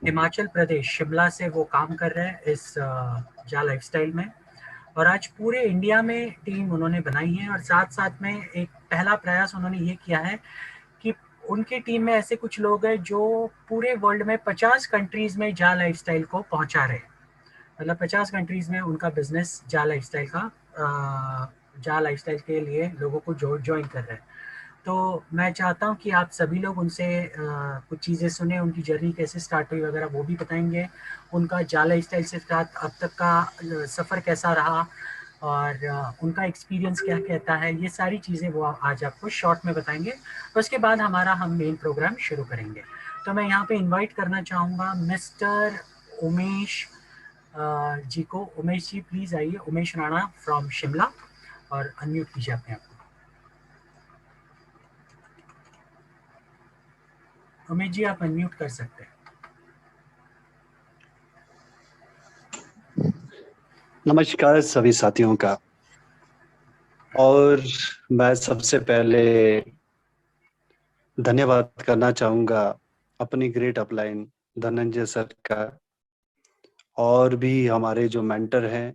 हिमाचल प्रदेश शिमला से वो काम कर रहे हैं इस जा लाइफस्टाइल में। और आज पूरे इंडिया में टीम उन्होंने बनाई है और साथ साथ में एक पहला प्रयास उन्होंने ये किया है कि उनकी टीम में ऐसे कुछ लोग हैं जो पूरे वर्ल्ड में 50 कंट्रीज में जा लाइफस्टाइल को पहुंचा रहे हैं। मतलब 50 कंट्रीज में उनका बिजनेस जा लाइफस्टाइल का जा लाइफस्टाइल के लिए लोगों को ज्वाइन कर रहे हैं। तो मैं चाहता हूँ कि आप सभी लोग उनसे कुछ चीज़ें सुने, उनकी जर्नी कैसे स्टार्ट हुई वगैरह वो भी बताएंगे, उनका जा लाइफस्टाइल से स्टार्ट अब तक का सफ़र कैसा रहा और उनका एक्सपीरियंस क्या कहता है, ये सारी चीज़ें वो आज आपको शॉर्ट में बताएंगे। तो उसके बाद हम मेन प्रोग्राम शुरू करेंगे। तो मैं यहाँ पे इनवाइट करना चाहूँगा मिस्टर उमेश जी को। उमेश जी प्लीज़ आइए, उमेश राणा फ्रॉम शिमला, और अनम्यूट कीजिए अपने आप को। उमेश जी आप अनम्यूट कर सकते हैं। नमस्कार सभी साथियों का। और मैं सबसे पहले धन्यवाद करना चाहूँगा अपनी ग्रेट अपलाइन धनंजय सर का, और भी हमारे जो मेंटर हैं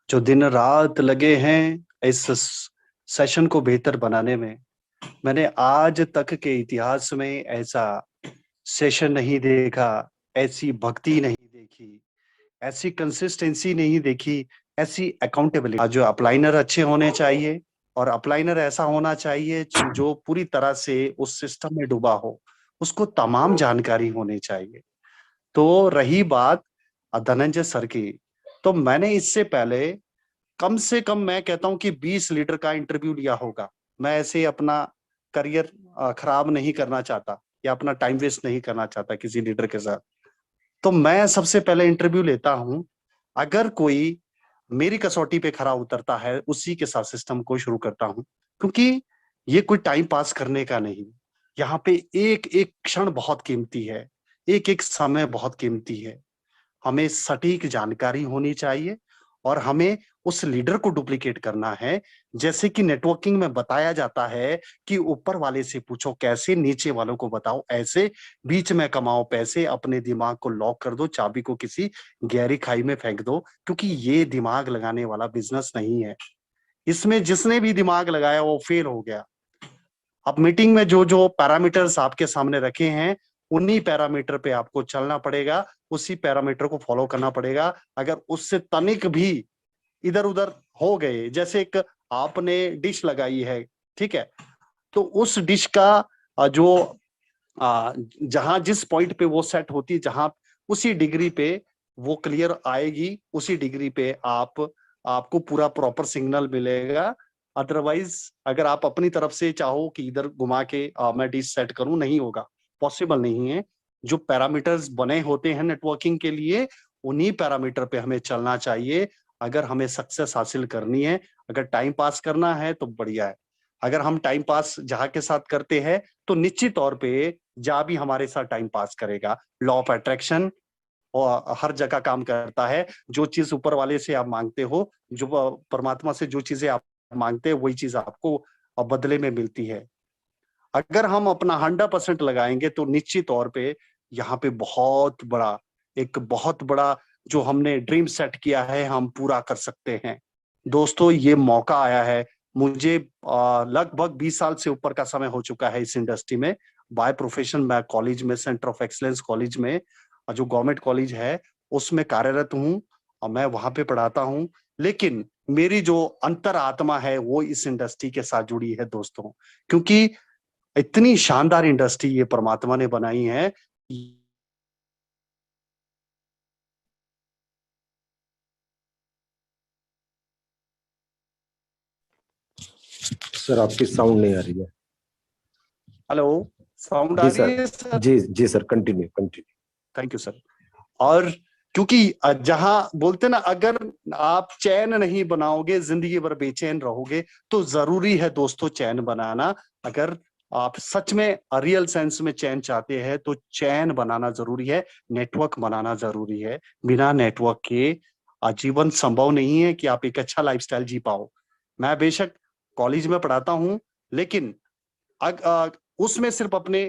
जो दिन रात लगे हैं इस सेशन को बेहतर बनाने में। मैंने आज तक के इतिहास में ऐसा सेशन नहीं देखा, ऐसी भक्ति नहीं देखी, ऐसी कंसिस्टेंसी नहीं देखी, ऐसी अकाउंटेबिलिटी। जो अपलाइनर अच्छे होने चाहिए, और अपलाइनर ऐसा होना चाहिए जो पूरी तरह से उस सिस्टम में डूबा हो, उसको तमाम जानकारी होनी चाहिए। तो रही बात धनंजय सर की, तो मैंने इससे पहले कम से कम मैं कहता हूं कि 20 लीडर का इंटरव्यू लिया होगा। मैं ऐसे अपना करियर खराब नहीं करना चाहता या अपना टाइम वेस्ट नहीं करना चाहता किसी लीडर के साथ। तो मैं सबसे पहले इंटरव्यू लेता हूं, अगर कोई मेरी कसौटी पे खरा उतरता है उसी के साथ सिस्टम को शुरू करता हूं, क्योंकि ये कोई टाइम पास करने का नहीं। यहाँ पे एक एक क्षण बहुत कीमती है, एक एक समय बहुत कीमती है। हमें सटीक जानकारी होनी चाहिए और हमें उस लीडर को डुप्लीकेट करना है। जैसे कि नेटवर्किंग में बताया जाता है कि ऊपर वाले से पूछो कैसे, नीचे वालों को बताओ ऐसे, बीच में कमाओ पैसे, अपने दिमाग को लॉक कर दो, चाबी को किसी गहरी खाई में फेंक दो, क्योंकि ये दिमाग लगाने वाला बिजनेस नहीं है। इसमें जिसने भी दिमाग लगाया वो फेल हो गया। अब मीटिंग में जो जो पैरामीटर्स आपके सामने रखे हैं, उन्हीं पैरामीटर पे आपको चलना पड़ेगा, उसी पैरामीटर को फॉलो करना पड़ेगा। अगर उससे तनिक भी इधर उधर हो गए, जैसे एक आपने डिश लगाई है, ठीक है, तो उस डिश का जो जहां जिस पॉइंट पे वो सेट होती है, जहां उसी डिग्री पे वो क्लियर आएगी, उसी डिग्री पे आपको पूरा प्रॉपर सिग्नल मिलेगा। अदरवाइज अगर आप अपनी तरफ से चाहो कि इधर घुमा के मैं डिश सेट करूं, नहीं होगा, पॉसिबल नहीं है। जो पैरामीटर्स बने होते हैं नेटवर्किंग के लिए, उन्हीं पैरामीटर पे हमें चलना चाहिए अगर हमें सक्सेस हासिल करनी है। अगर टाइम पास करना है तो बढ़िया है, अगर हम टाइम पास जहाँ के साथ करते हैं तो निश्चित तौर पे जा भी हमारे साथ टाइम पास करेगा। लॉ ऑफ अट्रैक्शन और हर जगह काम करता है। जो चीज ऊपर वाले से आप मांगते हो, जो परमात्मा से जो चीजें आप मांगते हैं, वही चीज आपको बदले में मिलती है। अगर हम अपना 100% लगाएंगे तो निश्चित तौर पे यहाँ पे बहुत बड़ा जो हमने ड्रीम सेट किया है हम पूरा कर सकते हैं। दोस्तों, ये मौका आया है मुझे। लगभग 20 साल से ऊपर का समय हो चुका है इस इंडस्ट्री में। बाय प्रोफेशन मैं कॉलेज में, सेंटर ऑफ एक्सलेंस कॉलेज में, जो गवर्नमेंट कॉलेज है उसमें कार्यरत हूँ और मैं वहां पे पढ़ाता हूँ। लेकिन मेरी जो अंतर आत्मा है वो इस इंडस्ट्री के साथ जुड़ी है दोस्तों, क्योंकि इतनी शानदार इंडस्ट्री ये परमात्मा ने बनाई है। सर आपकी साउंड नहीं आ रही है। हेलो, साउंड आ जी रही सर, है सर? जी sir, continue. Thank you sir. और क्योंकि जहां बोलते ना, अगर आप चैन नहीं बनाओगे जिंदगी भर बेचैन रहोगे, तो जरूरी है दोस्तों चैन बनाना। अगर आप सच में रियल सेंस में चैन चाहते हैं तो चैन बनाना जरूरी है, नेटवर्क बनाना जरूरी है। बिना नेटवर्क के जीवन संभव नहीं है कि आप एक अच्छा लाइफस्टाइल जी पाओ। मैं बेशक कॉलेज में पढ़ाता हूं, लेकिन उसमें सिर्फ अपने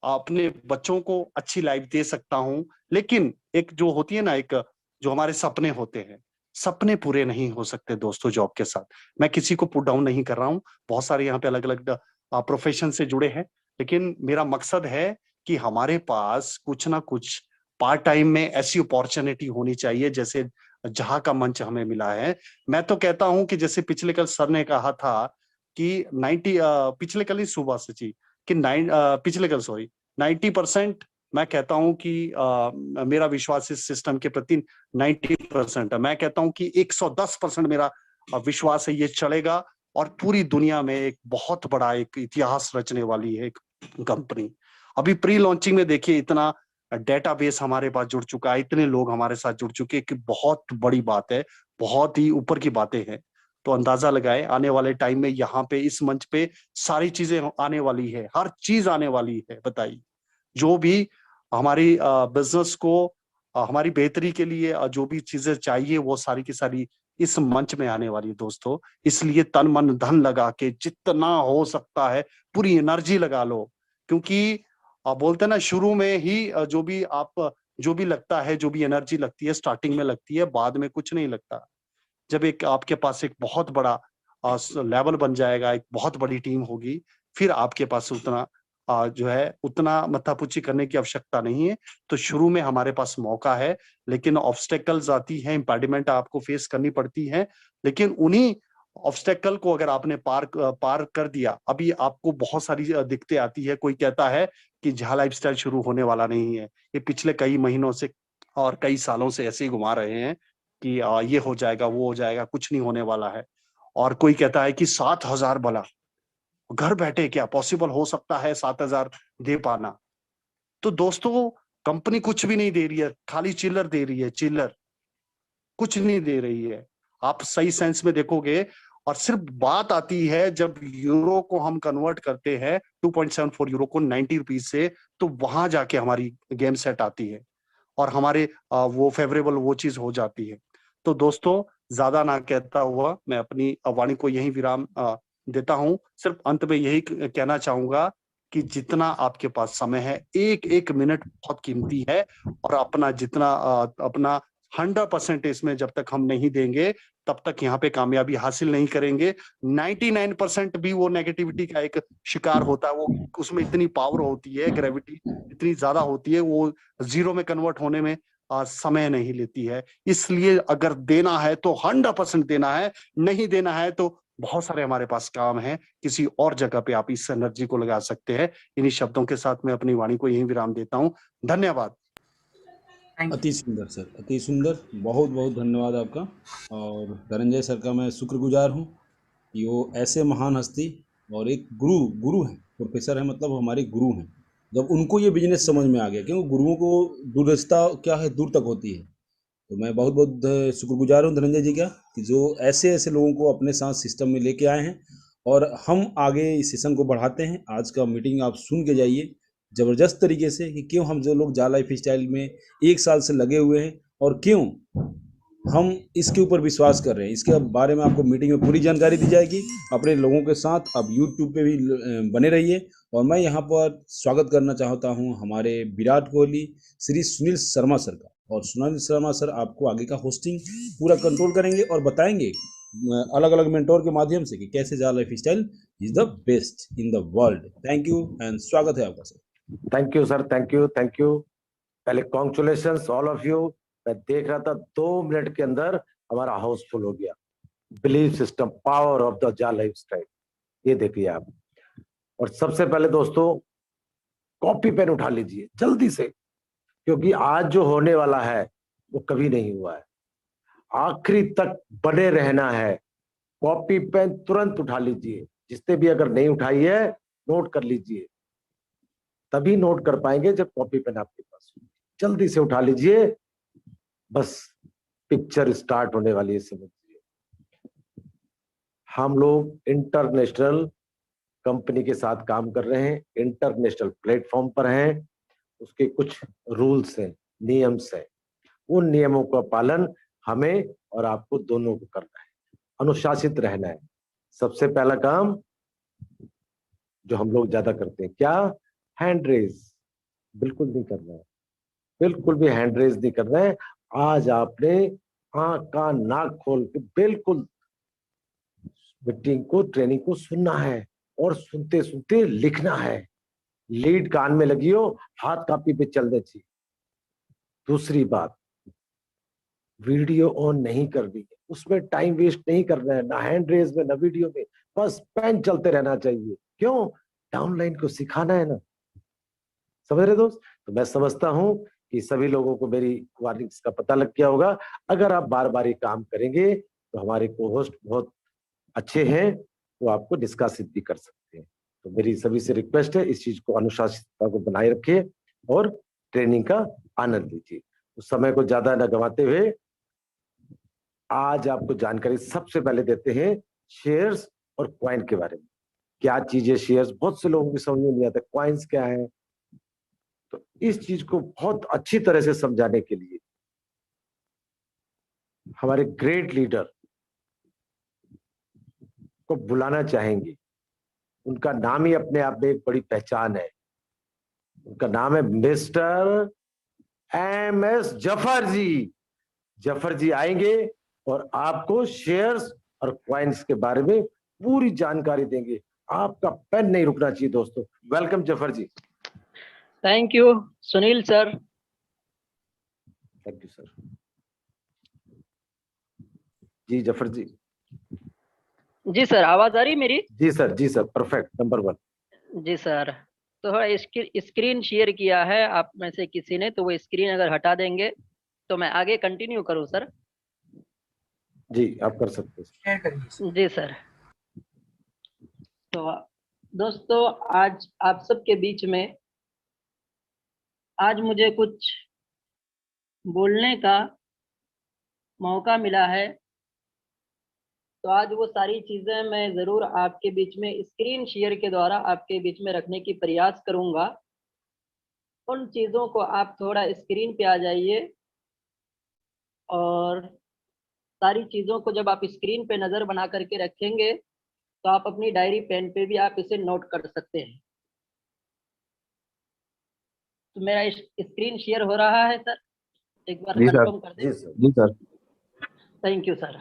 अपने बच्चों को अच्छी लाइफ दे सकता हूँ। लेकिन एक जो होती है ना, एक जो हमारे सपने होते हैं, सपने पूरे नहीं हो सकते दोस्तों जॉब के साथ। मैं किसी को पुट डाउन नहीं कर रहा हूँ, बहुत सारे यहाँ पे अलग अलग प्रोफेशन से जुड़े हैं, लेकिन मेरा मकसद है कि हमारे पास कुछ ना कुछ पार्ट टाइम में ऐसी अपॉर्चुनिटी होनी चाहिए, जैसे जहाँ का मंच हमें मिला है। मैं तो कहता हूँ कि जैसे पिछले कल सर ने कहा था कि 90 पिछले कल ही सुबह से जी, कि पिछले कल सॉरी 90% मैं कहता हूँ कि मेरा विश्वास इस सिस्टम के प्रति 90% है। मैं कहता हूँ कि 110% मेरा विश्वास है ये चलेगा, और पूरी दुनिया में एक बहुत बड़ा एक इतिहास रचने वाली है एक कंपनी। अभी प्री लॉन्चिंग में देखिए इतना डेटाबेस हमारे पास जुड़ चुका है, इतने लोग हमारे साथ जुड़ चुके हैं कि बहुत बड़ी बात है, बहुत ही ऊपर की बातें हैं। तो अंदाजा लगाए आने वाले टाइम में यहाँ पे इस मंच पे सारी चीजें आने वाली है, हर चीज आने वाली है। बताइए, जो भी हमारी बिजनेस को हमारी बेहतरी के लिए जो भी चीजें चाहिए वो सारी की सारी इस मंच में आने वाली है दोस्तों। इसलिए तन मन धन लगा के जितना हो सकता है पूरी एनर्जी लगा लो, क्योंकि बोलते हैं ना शुरू में ही जो भी लगता है, जो भी एनर्जी लगती है स्टार्टिंग में लगती है, बाद में कुछ नहीं लगता। जब एक आपके पास एक बहुत बड़ा लेवल बन जाएगा, एक बहुत बड़ी टीम होगी, फिर आपके पास उतना जो है उतना मत्थापुची करने की आवश्यकता नहीं है। तो शुरू में हमारे पास मौका है, लेकिन ऑब्स्टेकल्स आती हैं, इम्पेडिमेंट आपको फेस करनी पड़ती है, लेकिन उन्हीं ऑब्स्टेकल को अगर आपने पार कर दिया, अभी आपको बहुत सारी दिक्कतें आती है। कोई कहता है कि झा लाइफस्टाइल शुरू होने वाला नहीं है, ये पिछले कई महीनों से और कई सालों से ऐसे ही घुमा रहे हैं कि ये हो जाएगा, वो हो जाएगा, कुछ नहीं होने वाला है। और कोई कहता है कि 7,000 भला घर बैठे क्या पॉसिबल हो सकता है 7,000 दे पाना? तो दोस्तों कंपनी कुछ भी नहीं दे रही है, खाली चिल्लर दे रही है, चिल्लर कुछ नहीं दे रही है। आप सही सेंस में देखोगे, और सिर्फ बात आती है जब यूरो को हम कन्वर्ट करते हैं 2.74 यूरो को 90 रुपीज से, तो वहां जाके हमारी गेम सेट आती है और हमारे वो फेवरेबल वो चीज हो जाती है। तो दोस्तों ज्यादा ना कहता हुआ मैं अपनी वाणी को यही विराम देता हूं। सिर्फ अंत में यही कहना चाहूंगा कि जितना आपके पास समय है, एक एक मिनट बहुत कीमती है, और अपना जितना अपना 100% इसमें जब तक हम नहीं देंगे तब तक यहाँ पे कामयाबी हासिल नहीं करेंगे। 99% भी वो नेगेटिविटी का एक शिकार होता है, वो उसमें इतनी पावर होती है, ग्रेविटी इतनी ज्यादा होती है, वो जीरो में कन्वर्ट होने में समय नहीं लेती है। इसलिए अगर देना है तो 100% देना है, नहीं देना है तो बहुत सारे हमारे पास काम है, किसी और जगह पे आप इस एनर्जी को लगा सकते हैं। इन्हीं शब्दों के साथ मैं अपनी वाणी को यहीं विराम देता हूँ। धन्यवाद। अति सुंदर सर, अति सुंदर, बहुत बहुत धन्यवाद आपका। और धनंजय सर का मैं शुक्रगुजार हूँ कि वो ऐसे महान हस्ती और एक गुरु हैं, प्रोफेसर हैं, मतलब हमारे गुरु हैं। जब उनको ये बिजनेस समझ में आ गया, क्योंकि गुरुओं को दूरदर्शिता क्या है, दूर तक होती है। तो मैं बहुत बहुत शुक्रगुजार हूँ धनंजय जी का, कि जो ऐसे ऐसे लोगों को अपने साथ सिस्टम में लेके आए हैं। और हम आगे इस सेशन को बढ़ाते हैं। आज का मीटिंग आप सुन के जाइए ज़बरदस्त तरीके से, कि क्यों हम जो लोग जा लाइफ स्टाइल में 1 साल से लगे हुए हैं और क्यों हम इसके ऊपर विश्वास कर रहे हैं, इसके बारे में आपको मीटिंग में पूरी जानकारी दी जाएगी। अपने लोगों के साथ आप यूट्यूब पे भी बने रहिए। और मैं यहाँ पर स्वागत करना चाहता हूँ हमारे विराट कोहली श्री सुनील शर्मा सर का। और सुनील शर्मा सर आपको आगे का होस्टिंग पूरा कंट्रोल करेंगे और बताएंगे अलग अलग मेंटोर के माध्यम से कि कैसे जा life style is the best in the world. Thank you and स्वागत है आपका sir. Thank you sir, thank you, thank you. पहले कॉन्ग्रेचुलेशंस ऑल ऑफ यू। मैं देख रहा था 2 मिनट के अंदर हमारा हाउस फुल हो गया। Believe system, power of the जा लाइफस्टाइल, ये देखिए आप। और सबसे पहले दोस्तों कॉपी पेन उठा लीजिए जल्दी से, क्योंकि आज जो होने वाला है वो कभी नहीं हुआ है। आखिरी तक बने रहना है। कॉपी पेन तुरंत उठा लीजिए, जिसने भी अगर नहीं उठाई है नोट कर लीजिए। तभी नोट कर पाएंगे जब कॉपी पेन आपके पास हो। जल्दी से उठा लीजिए, बस पिक्चर स्टार्ट होने वाली है, समझिए। हम लोग इंटरनेशनल कंपनी के साथ काम कर रहे हैं, इंटरनेशनल प्लेटफॉर्म पर हैं। उसके कुछ रूल्स हैं, नियम्स हैं। उन नियमों का पालन हमें और आपको दोनों को करना है, अनुशासित रहना है। सबसे पहला काम जो हम लोग ज्यादा करते हैं, क्या? Hand raise. बिल्कुल नहीं करना है, बिल्कुल भी हैंड रेज नहीं करना है। आज आपने आंख कान नाक खोल के बिल्कुल मीटिंग को, ट्रेनिंग को सुनना है और सुनते सुनते लिखना है। लीड कान में लगी हो, हाथ कापी पे चलने चाहिए। दूसरी बात, वीडियो ऑन नहीं करनी है, उसमें टाइम वेस्ट नहीं करना है, ना हैंड रेज में ना वीडियो में, बस पेन चलते रहना चाहिए। क्यों? डाउनलाइन को सिखाना है ना, समझ रहे दोस्त? तो मैं समझता हूं कि सभी लोगों को मेरी वार्निंग्स का पता लग गया होगा। अगर आप बार बार ये काम करेंगे तो हमारे को होस्ट बहुत अच्छे हैं, वो आपको निष्कासित भी कर सकते हैं। तो मेरी सभी से रिक्वेस्ट है, इस चीज को, अनुशासितता को बनाए रखिए और ट्रेनिंग का आनंद लीजिए। उस समय को ज्यादा न गंवाते हुए आज आपको जानकारी सबसे पहले देते हैं शेयर्स और क्वाइन के बारे में। क्या चीज है शेयर्स? बहुत से लोगों की समझ में नहीं आता क्वाइंस क्या है। तो इस चीज को बहुत अच्छी तरह से समझाने के लिए हमारे ग्रेट लीडर को बुलाना चाहेंगे। उनका नाम ही अपने आप में एक बड़ी पहचान है। उनका नाम है मिस्टर MS जफर जी। जफर जी आएंगे और आपको शेयर्स और क्वाइंस के बारे में पूरी जानकारी देंगे। आपका पेन नहीं रुकना चाहिए दोस्तों। Welcome Zafar ji. Thank you Sunil sir. Thank you sir. जी जफर जी। जी सर, आवाज आ रही मेरी? जी सर परफेक्ट, नंबर 1। जी सर, तो स्क्रीन शेयर किया है आप में से किसी ने, तो वो स्क्रीन अगर हटा देंगे तो मैं आगे कंटिन्यू करूं सर? जी आप कर सकते हैं। शेयर करिए। जी सर। तो दोस्तों, आज आप सबके बीच में आज मुझे कुछ बोलने का मौका मिला है। तो आज वो सारी चीजें मैं जरूर आपके बीच में स्क्रीन शेयर के द्वारा आपके बीच में रखने की प्रयास करूंगा। उन चीजों को आप थोड़ा स्क्रीन पे आ जाइए और सारी चीजों को जब आप स्क्रीन पे नजर बना करके रखेंगे तो आप अपनी डायरी पेन पे भी आप इसे नोट कर सकते हैं। तो मेरा स्क्रीन शेयर हो रहा है सर? एक बार कंफर्म कर दें। जी सर। Thank you sir.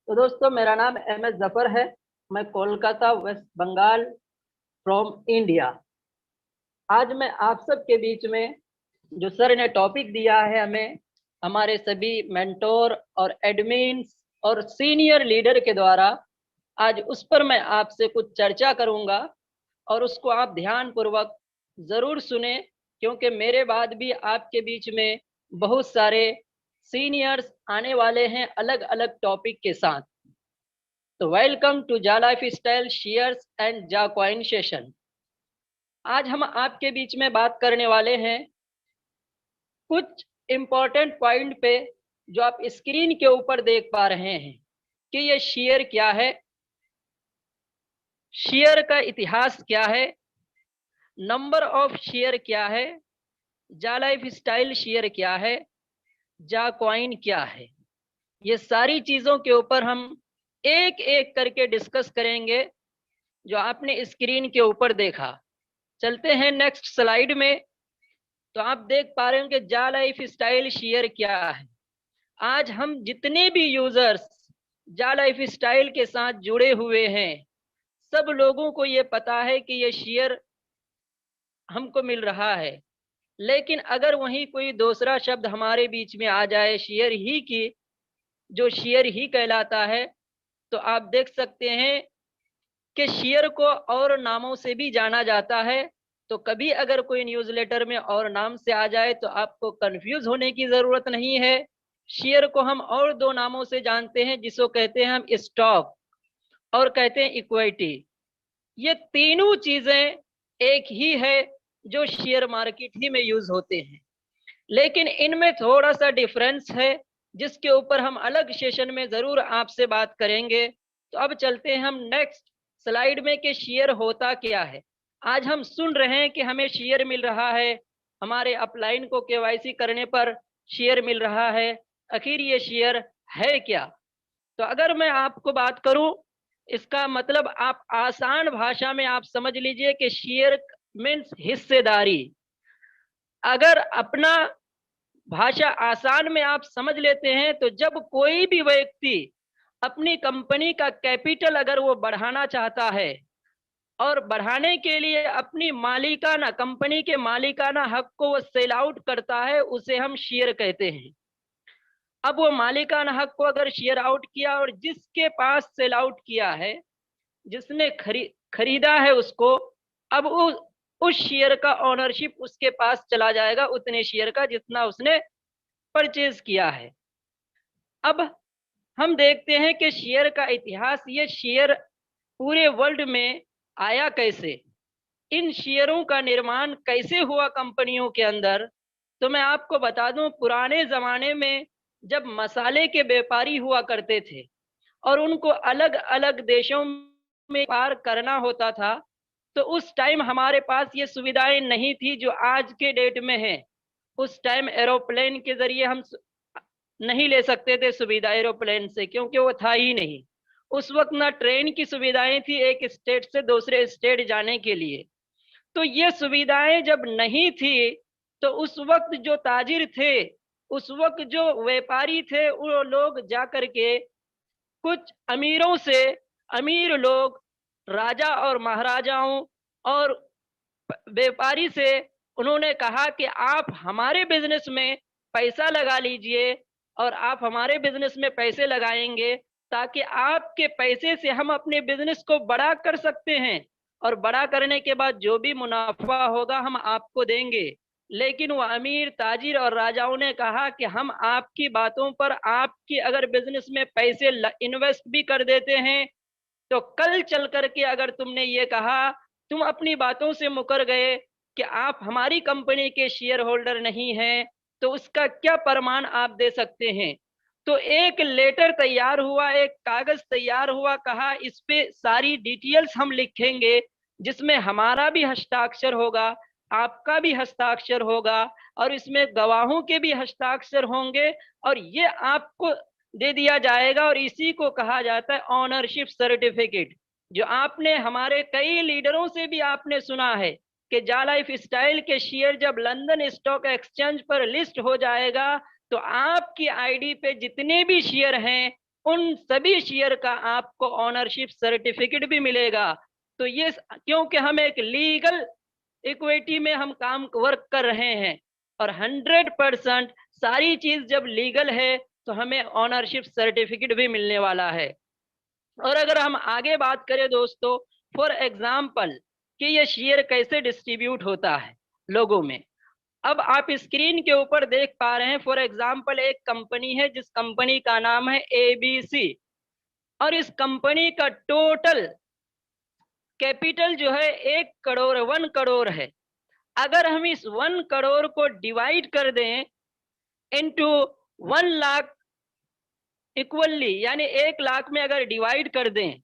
तो दोस्तों, मेरा नाम MS जफर है। मैं कोलकाता, वेस्ट बंगाल फ्रॉम इंडिया। आज मैं आप सबके बीच में जो सर ने टॉपिक दिया है हमें, हमारे सभी मेंटोर और एडमिन्स और सीनियर लीडर के द्वारा, आज उस पर मैं आपसे कुछ चर्चा करूंगा और उसको आप ध्यान पूर्वक जरूर सुने, क्योंकि मेरे बाद भी आपके बीच में बहुत सारे सीनियर्स आने वाले हैं अलग अलग टॉपिक के साथ। तो वेलकम टू जा लाइफ स्टाइल शेयर्स एंड जा कॉइन सेशन। आज हम आपके बीच में बात करने वाले हैं कुछ इंपॉर्टेंट पॉइंट पे जो आप स्क्रीन के ऊपर देख पा रहे हैं कि ये शेयर क्या है, शेयर का इतिहास क्या है, नंबर ऑफ शेयर क्या है, जा लाइफ स्टाइल शेयर क्या है, जा कॉइन क्या है। ये सारी चीजों के ऊपर हम एक एक करके डिस्कस करेंगे जो आपने स्क्रीन के ऊपर देखा। चलते हैं नेक्स्ट स्लाइड में। तो आप देख पा रहे होंगे जा लाइफ स्टाइल शेयर क्या है। आज हम जितने भी यूजर्स जा लाइफ स्टाइल के साथ जुड़े हुए हैं, सब लोगों को ये पता है कि ये शेयर हमको मिल रहा है। लेकिन अगर वहीं कोई दूसरा शब्द हमारे बीच में आ जाए शेयर ही की, जो शेयर ही कहलाता है, तो आप देख सकते हैं कि शेयर को और नामों से भी जाना जाता है। तो कभी अगर कोई न्यूज़लेटर में और नाम से आ जाए तो आपको कंफ्यूज होने की जरूरत नहीं है। शेयर को हम और दो नामों से जानते हैं, जिसको कहते हैं हम स्टॉक और कहते हैं इक्विटी। ये तीनों चीजें एक ही है जो शेयर मार्केट ही में यूज होते हैं, लेकिन इनमें थोड़ा सा डिफरेंस है जिसके ऊपर हम अलग सेशन में जरूर आपसे बात करेंगे। तो अब चलते हैं हम नेक्स्ट स्लाइड में कि शेयर होता क्या है। आज हम सुन रहे हैं कि हमें शेयर मिल रहा है, हमारे अपलाइन को KYC करने पर शेयर मिल रहा है। आखिर ये शेयर है क्या? तो अगर मैं आपको बात करूं, इसका मतलब आप आसान भाषा में आप समझ लीजिए कि शेयर मीन्स हिस्सेदारी। अगर अपना भाषा आसान में आप समझ लेते हैं तो जब कोई भी व्यक्ति अपनी कंपनी का कैपिटल अगर वो बढ़ाना चाहता है और बढ़ाने के लिए अपनी मालिकाना कंपनी के मालिकाना हक को वो सेल आउट करता है, उसे हम शेयर कहते हैं। अब वो मालिकाना हक को अगर शेयर आउट किया और जिसके पास सेल आउट किया है, जिसने खरीदा है उसको, अब उस शेयर का ओनरशिप उसके पास चला जाएगा, उतने शेयर का जितना उसने परचेज किया है। अब हम देखते हैं कि शेयर का इतिहास, ये शेयर पूरे वर्ल्ड में आया कैसे, इन शेयरों का निर्माण कैसे हुआ कंपनियों के अंदर। तो मैं आपको बता दूं, पुराने जमाने में जब मसाले के व्यापारी हुआ करते थे और उनको अलग अलग देशों में पार करना होता था, तो उस टाइम हमारे पास ये सुविधाएं नहीं थी जो आज के डेट में है। उस टाइम एरोप्लेन के जरिए हम नहीं ले सकते थे सुविधा एरोप्लेन से, क्योंकि वो था ही नहीं। उस वक्त ना ट्रेन की सुविधाएं थी एक स्टेट से दूसरे स्टेट जाने के लिए। तो ये सुविधाएं जब नहीं थी, तो उस वक्त जो ताजिर थे, उस वक्त जो व्यापारी थे, वो लोग जाकर के कुछ अमीरों से, अमीर लोग राजा और महाराजाओं और व्यापारी से उन्होंने कहा कि आप हमारे बिजनेस में पैसा लगा लीजिए, और आप हमारे बिजनेस में पैसे लगाएंगे ताकि आपके पैसे से हम अपने बिजनेस को बड़ा कर सकते हैं, और बड़ा करने के बाद जो भी मुनाफा होगा हम आपको देंगे। लेकिन वो अमीर ताजिर और राजाओं ने कहा कि हम आपकी बातों पर, आपकी अगर बिजनेस में पैसे इन्वेस्ट भी कर देते हैं, तो कल चल करके अगर तुमने ये कहा, तुम अपनी बातों से मुकर गए कि आप हमारी कंपनी के शेयर होल्डर नहीं हैं, तो उसका क्या प्रमाण आप दे सकते हैं। तो एक लेटर तैयार हुआ, एक कागज तैयार हुआ, कहा इस पे सारी डिटेल्स हम लिखेंगे, जिसमें हमारा भी हस्ताक्षर होगा, आपका भी हस्ताक्षर होगा, और इसमें गवाहों के भी हस्ताक्षर होंगे, और ये आपको दे दिया जाएगा। और इसी को कहा जाता है ऑनरशिप सर्टिफिकेट। जो आपने हमारे कई लीडरों से भी आपने सुना है कि जा लाइफ स्टाइल के शेयर जब लंदन स्टॉक एक्सचेंज पर लिस्ट हो जाएगा, तो आपकी आईडी पे जितने भी शेयर हैं, उन सभी शेयर का आपको ऑनरशिप सर्टिफिकेट भी मिलेगा। तो ये क्योंकि हम एक लीगल इक्विटी में हम काम वर्क कर रहे हैं, और 100% सारी चीज जब लीगल है तो हमें ऑनरशिप सर्टिफिकेट भी मिलने वाला है। और अगर हम आगे बात करें दोस्तों, फॉर एग्जाम्पल कि ये शेयर कैसे डिस्ट्रीब्यूट होता है लोगों में, अब आप स्क्रीन के ऊपर देख पा रहे हैं। फॉर एग्जाम्पल एक कंपनी है जिस कंपनी का नाम है ABC, और इस कंपनी का टोटल कैपिटल जो है 1 करोड़ 1 करोड़ है। अगर हम इस 1 करोड़ को डिवाइड कर दें इनटू 1 लाख इक्वली, यानी 1 लाख में अगर डिवाइड कर दें,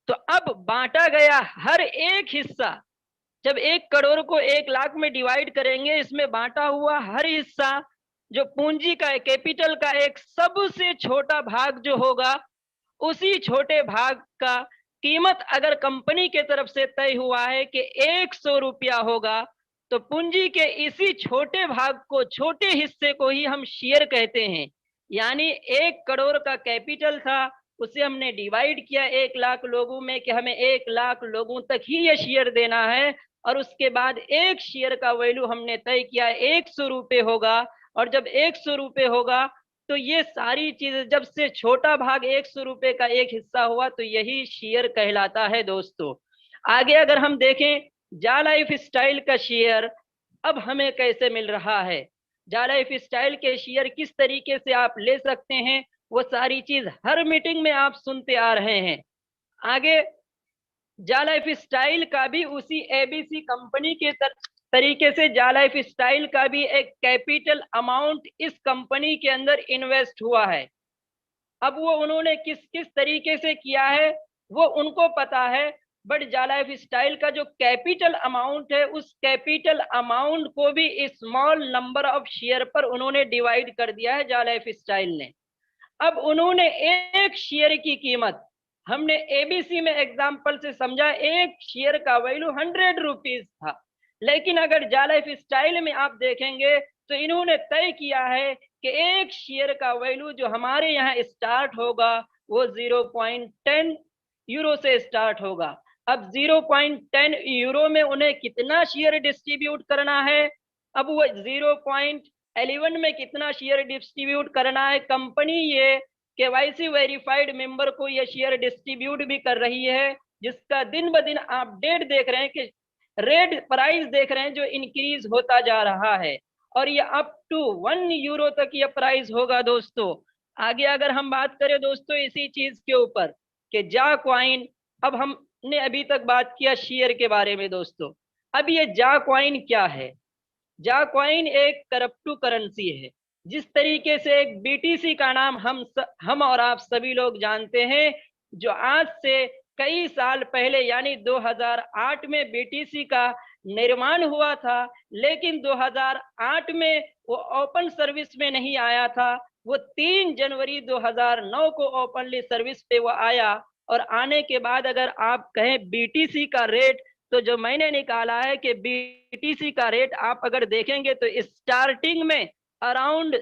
तो अब बांटा गया हर एक हिस्सा, जब 1 करोड़ को 1 लाख में डिवाइड करेंगे, इसमें बांटा हुआ हर हिस्सा जो पूंजी का है, कैपिटल का एक सबसे छोटा भाग जो होगा, उसी छोटे भाग का कीमत अगर कंपनी के तरफ से तय हुआ है कि 100 रुपया होगा, तो पूंजी के इसी छोटे भाग को, छोटे हिस्से को ही हम शेयर कहते हैं। यानी 1 करोड़ का कैपिटल था, उसे हमने डिवाइड किया 1 लाख लोगों में कि हमें 1 लाख लोगों तक ही ये शेयर देना है, और उसके बाद एक शेयर का वैल्यू हमने तय किया 100 रुपये होगा। और जब 100 रुपये होगा, तो ये सारी चीजें, जब से छोटा भाग 100 रुपये का एक हिस्सा हुआ, तो यही शेयर कहलाता है दोस्तों। आगे अगर हम देखें जा लाइफ स्टाइल का शेयर अब हमें कैसे मिल रहा है, जा लाइफ स्टाइल के शेयर किस तरीके से आप ले सकते हैं, वो सारी चीज हर मीटिंग में आप सुनते आ रहे हैं। आगे जा लाइफ स्टाइल का भी उसी ABC कंपनी के तरीके से जा लाइफ स्टाइल का भी एक कैपिटल अमाउंट इस कंपनी के अंदर इन्वेस्ट हुआ है। अब वो उन्होंने किस किस तरीके से किया है वो उनको पता है, बट जा लाइफ स्टाइल का जो कैपिटल अमाउंट है, उस कैपिटल अमाउंट को भी स्मॉल नंबर ऑफ शेयर पर उन्होंने डिवाइड कर दिया है जा लाइफ स्टाइल ने। अब उन्होंने एक शेयर की कीमत, हमने ABC में एग्जाम्पल से समझा, एक शेयर का वैल्यू 100 रुपीज था, लेकिन अगर जा लाइफ स्टाइल में आप देखेंगे तो इन्होंने तय किया है कि एक शेयर का वैल्यू जो हमारे यहाँ स्टार्ट होगा वो 0.10 यूरो से स्टार्ट होगा। अब 0.10 यूरो में उन्हें कितना शेयर डिस्ट्रीब्यूट करना है, अब वो 0.11 में कितना शेयर डिस्ट्रीब्यूट करना है, कंपनी ये केवाईसी वेरीफाइड मेंबर को ये शेयर डिस्ट्रीब्यूट भी कर रही है, जिसका दिन ब दिन अपडेट देख रहे हैं कि रेट प्राइस देख रहे हैं जो इंक्रीज होता जा रहा है, और ये अप टू 1 यूरो तक ये प्राइस होगा दोस्तों। आगे अगर हम बात करें दोस्तों इसी चीज के ऊपर कि जा कॉइन, अब हमने अभी तक बात किया शेयर के बारे में दोस्तों, अब ये जा कॉइन क्या है? जा कॉइन एक करप्टो करेंसी है। जिस तरीके से एक बीटीसी का नाम हम और आप सभी लोग जानते हैं, जो आज से कई साल पहले यानी 2008 में बीटीसी का निर्माण हुआ था, लेकिन 2008 में वो ओपन सर्विस में नहीं आया था, वो 3 जनवरी 2009 को ओपनली सर्विस पे वो आया। और आने के बाद अगर आप कहें बीटीसी का रेट, तो जो मैंने निकाला है कि बीटीसी का रेट आप अगर देखेंगे तो स्टार्टिंग में अराउंड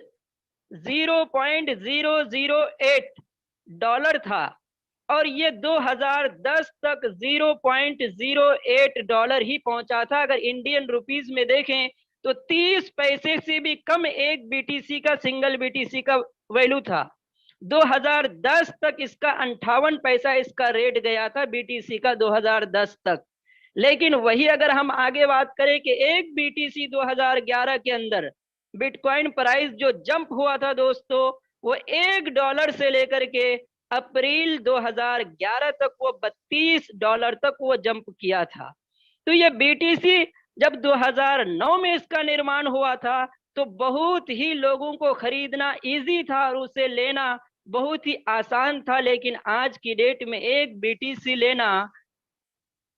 0.008 डॉलर था, और ये 2010 तक 0.08 डॉलर ही पहुंचा था। अगर इंडियन रुपीस में देखें तो 30 पैसे से भी कम एक बीटीसी का, सिंगल बीटीसी का वैल्यू था। 2010 तक इसका 58 पैसा इसका रेट गया था बीटीसी का 2010 तक। लेकिन वही अगर हम आगे बात करें कि एक बीटीसी 2011 के अंदर बिटकॉइन प्राइस जो जंप हुआ था दोस्तों, वो $1 से लेकर के अप्रैल 2011 तक वो $32 तक वो जंप किया था। तो ये बीटीसी जब 2009 में इसका निर्माण हुआ था तो बहुत ही लोगों को खरीदना इजी था और उसे लेना बहुत ही आसान था, लेकिन आज की डेट में एक बीटीसी लेना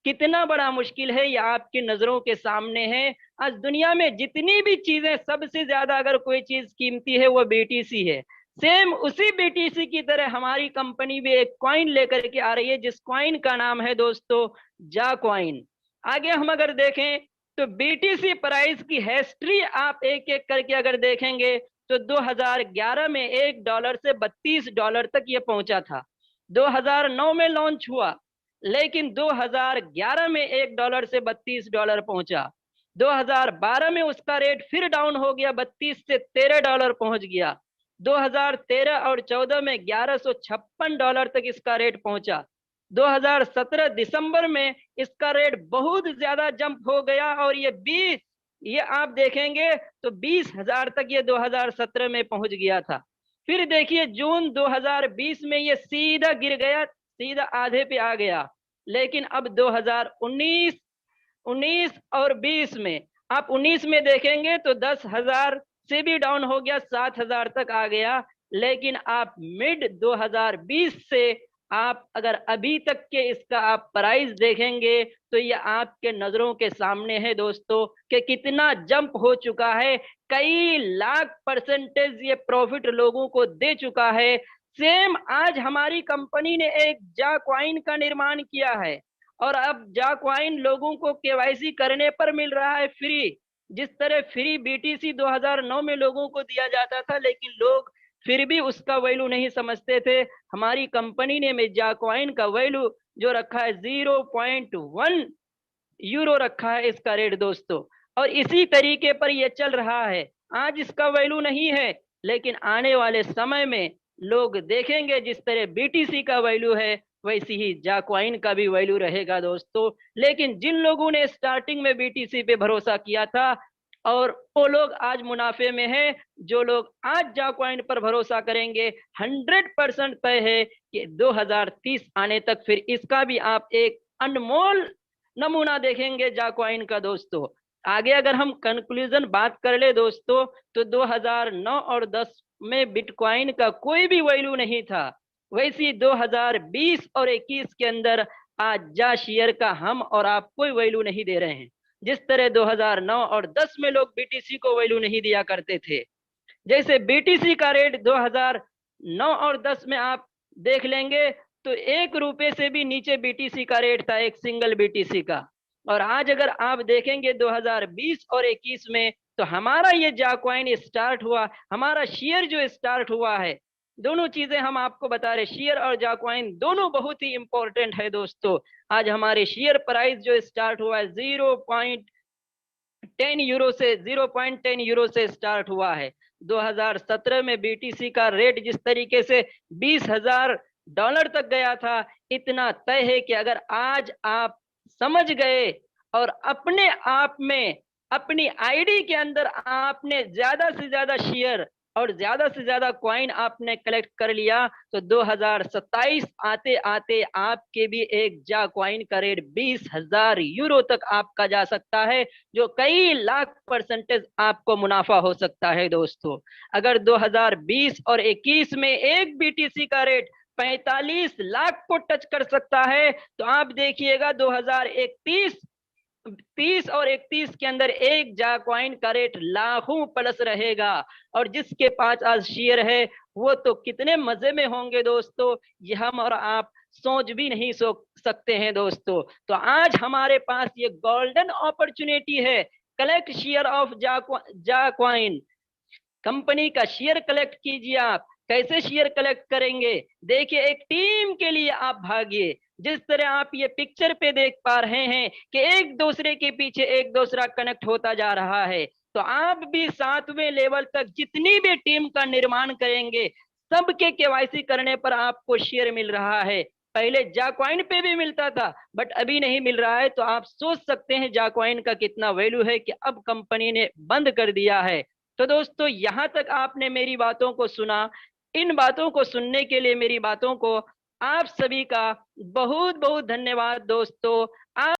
कितना बड़ा मुश्किल है, ये आपकी नजरों के सामने है। आज दुनिया में जितनी भी चीजें, सबसे ज्यादा अगर कोई चीज कीमती है वो बीटीसी है। सेम उसी बीटीसी की तरह हमारी कंपनी भी एक कॉइन लेकर के आ रही है, जिस कॉइन का नाम है दोस्तों जा कॉइन। आगे हम अगर देखें तो बीटीसी प्राइस की हिस्ट्री आप एक एक करके अगर देखेंगे तो 2011 में $1 से $32 तक ये पहुंचा था। 2009 में लॉन्च हुआ, लेकिन 2011 में $1 से $32 पहुंचा। 2012 में उसका रेट फिर डाउन हो गया, 32 से $13 पहुंच गया। 2013 और 14 में $1156 तक इसका रेट पहुंचा। 2017 दिसंबर में इसका रेट बहुत ज्यादा जंप हो गया और ये आप देखेंगे तो 20,000 तक ये 2017 में पहुंच गया था। फिर देखिए जून 2020 में ये सीधा गिर गया, सीधा आधे पे आ गया। लेकिन अब 2019 और 20 में, आप 19 में देखेंगे तो 10,000 से भी डाउन हो गया, 7,000 तक आ गया। लेकिन आप मिड 2020 से आप अगर अभी तक के इसका आप प्राइस देखेंगे तो ये आपके नजरों के सामने है दोस्तों कि कितना जंप हो चुका है। कई लाख % ये प्रॉफिट लोगों को दे चुका है। सेम आज हमारी कंपनी ने एक जा कॉइन का निर्माण किया है और अब जा कॉइन लोगों को केवाईसी करने पर मिल रहा है फ्री। जिस तरह फ्री बीटीसी 2009 में लोगों को दिया जाता था, लेकिन लोग फिर भी उसका वैल्यू नहीं समझते थे। हमारी कंपनी ने में जा कॉइन का वैल्यू जो रखा है 0.1 यूरो रखा है इसका रेट दोस्तों, और इसी तरीके पर यह चल रहा है। आज इसका वैल्यू नहीं है, लेकिन आने वाले समय में लोग देखेंगे जिस तरह बीटीसी का वैल्यू है वैसी ही जा कॉइन का भी वैल्यू रहेगा दोस्तों। लेकिन जिन लोगों ने स्टार्टिंग में बीटीसी पे भरोसा किया था और वो लोग आज मुनाफे में है, जो लोग आज जा कॉइन पर भरोसा करेंगे 100% तय है कि 2030 आने तक फिर इसका भी आप एक अनमोल नमूना देखेंगे जा कॉइन का दोस्तों। आगे अगर हम कंक्लूजन बात कर ले दोस्तों तो 2009 और 10 में बिटकॉइन का कोई भी वैल्यू नहीं था, वैसी 2020 और 21 के अंदर आज जा शेयर का हम और आप कोई वैल्यू नहीं दे रहे हैं। जिस तरह 2009 और 10 में लोग बीटीसी को वैल्यू नहीं दिया करते थे, जैसे बीटीसी का रेट 2009 और 10 में आप देख लेंगे तो ₹1 से भी नीचे बीटीसी का रेट था, एक सिंगल बीटीसी का। और आज अगर आप देखेंगे 2020 और 21 में, तो हमारा ये जा कॉइन स्टार्ट हुआ, हमारा शेयर जो स्टार्ट हुआ है, दोनों चीजें हम आपको बता रहे, शेयर और जा कॉइन दोनों बहुत ही इंपॉर्टेंट है दोस्तों। आज हमारे शेयर प्राइस जो स्टार्ट हुआ है 0.10 यूरो से स्टार्ट हुआ है। 2017 में बीटीसी का रेट जिस तरीके से $20,000 तक गया था, इतना तय है कि अगर आज आप समझ गए और अपने आप में, अपनी आईडी के अंदर आपने ज्यादा से ज्यादा शेयर और ज्यादा से ज्यादा कॉइन आपने कलेक्ट कर लिया, तो 2027 आते आते आपके भी एक जा कॉइन का रेट 20,000 यूरो तक आपका जा सकता है, जो कई लाख % आपको मुनाफा हो सकता है दोस्तों। अगर 2020 और 21 में एक बीटीसी का रेट 45 लाख को टच कर सकता है, तो आप देखिएगा 2031 30 और 31 के अंदर एक जा कॉइन का रेट लाखों प्लस रहेगा। और जिसके पास आज शेयर है वो तो कितने मजे में होंगे दोस्तों, ये हम और आप सोच भी नहीं सकते हैं दोस्तों। तो आज हमारे पास ये गोल्डन अपॉर्चुनिटी है, कलेक्ट शेयर ऑफ जा कॉइन। कंपनी का शेयर कलेक्ट कीजिए। आप कैसे शेयर कलेक्ट करेंगे? देखिए, एक टीम के लिए आप भागिए। जिस तरह आप ये पिक्चर पे देख पा रहे हैं कि एक दूसरे के पीछे एक दूसरा कनेक्ट होता जा रहा है, तो आप भी 7वें लेवल तक जितनी भी टीम का निर्माण करेंगे, सबके केवाईसी करने पर आपको शेयर मिल रहा है। पहले जा कॉइन पे भी मिलता था, बट अभी नहीं मिल रहा है। तो आप सोच सकते हैं जा कॉइन का कितना वैल्यू है कि अब कंपनी ने बंद कर दिया है। तो दोस्तों, यहां तक आपने मेरी बातों को सुना। इन बातों को सुनने के लिए, मेरी बातों को, आप सभी का बहुत बहुत धन्यवाद दोस्तों।